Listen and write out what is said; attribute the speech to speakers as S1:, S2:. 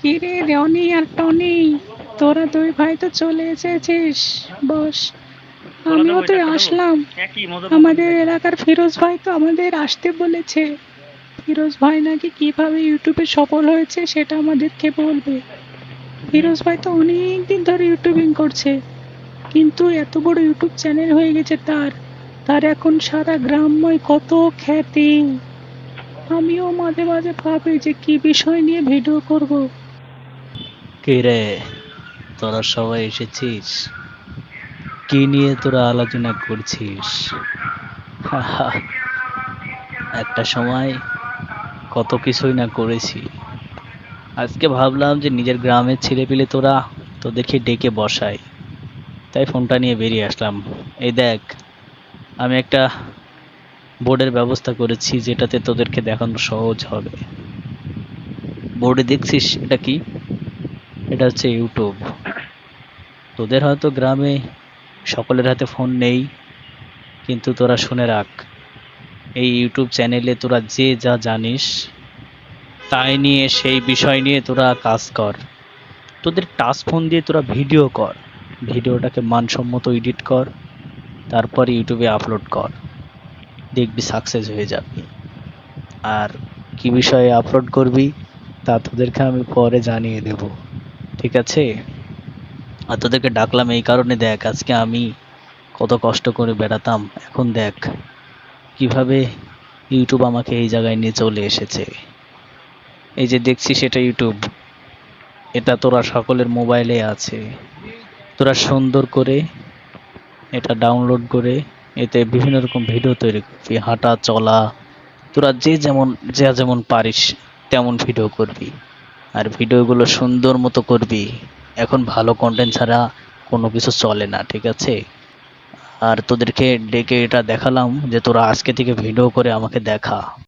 S1: কিরে রনি আর টনি, তোরা দুই ভাই তো চলে এসেছিস। বস,
S2: তোরা দেবো
S1: আমিও তো
S2: এটা একটা দেবো
S1: আসলাম।
S2: একই মজার মতনই
S1: আমাদের
S2: থাকবে।
S1: এলাকার ফিরোজ ভাই তো আমাদের আসতে বলেছে। ফিরোজ ভাই নাকি কিভাবে ইউটিউবে সফল হয়েছে সেটা আমাদেরকে বলবে।
S2: হুম।
S1: ফিরোজ ভাই তো অনেক দিন ধরে ইউটিউবিং করছে, কিন্তু এত বড় ইউটিউব চ্যানেল হয়ে গেছে তার। তার এখন সারা গ্রামময় কত খ্যাতি। আমিও মাঝে মাঝে ভাবি যে কি বিষয় নিয়ে ভিডিও করব।
S3: কে রে, তোরা সবাই এসেছিস? কি নিয়ে তোরা আলোচনা করছিস? হাহা, একটা সময় কত কিছুই না করেছি। আজকে ভাবলাম যে নিজের গ্রামের ছেলেপিলে তোদেরকে ডেকে বসাই, তাই ফোনটা নিয়ে বেরিয়ে আসলাম। এই দেখ, আমি একটা বোর্ডের ব্যবস্থা করেছি যেটাতে তোদেরকে দেখানো সহজ হবে। বোর্ডে দেখছিস এটা কি? এটা হচ্ছে ইউটিউব। তোদের হয়তো গ্রামে সকলের হাতে ফোন নেই, কিন্তু তোরা শুনে রাখ, এই ইউটিউব চ্যানেলে তোরা যে যা জানিস তাই নিয়ে, সেই বিষয় নিয়ে তোরা কাজ কর। তোদের টাচ ফোন দিয়ে তোরা ভিডিও কর, ভিডিওটাকে মানসম্মত এডিট কর, তারপর ইউটিউবে আপলোড কর, দেখবি সাকসেস হয়ে যাবি। আর কি বিষয়ে আপলোড করবি তা তোদেরকে আমি পরে জানিয়ে দেব, ঠিক আছে? আর তোদেরকে ডাকলাম এই কারণে, দেখ আজকে আমি কত কষ্ট করে বেড়াতাম, এখন দেখ কিভাবে ইউটিউব আমাকে এই জায়গায় নিয়ে চলে এসেছে। এই যে দেখছিস এটা ইউটিউব, এটা তোরা সকলের মোবাইলে আছে। তোরা সুন্দর করে এটা ডাউনলোড করে এতে বিভিন্ন রকম ভিডিও তৈরি করবি, হাঁটা চলা, তোরা যে যেমন পারিস তেমন ভিডিও করবি। আর ভিডিওগুলো সুন্দর মতো করবি। এখন ভালো কন্টেন্ট ছাড়া কোনো কিছু চলে না, ঠিক আছে? আর তোদেরকে ডেকে এটা দেখালাম যে তোরা আজকে থেকে ভিডিও করে আমাকে দেখা।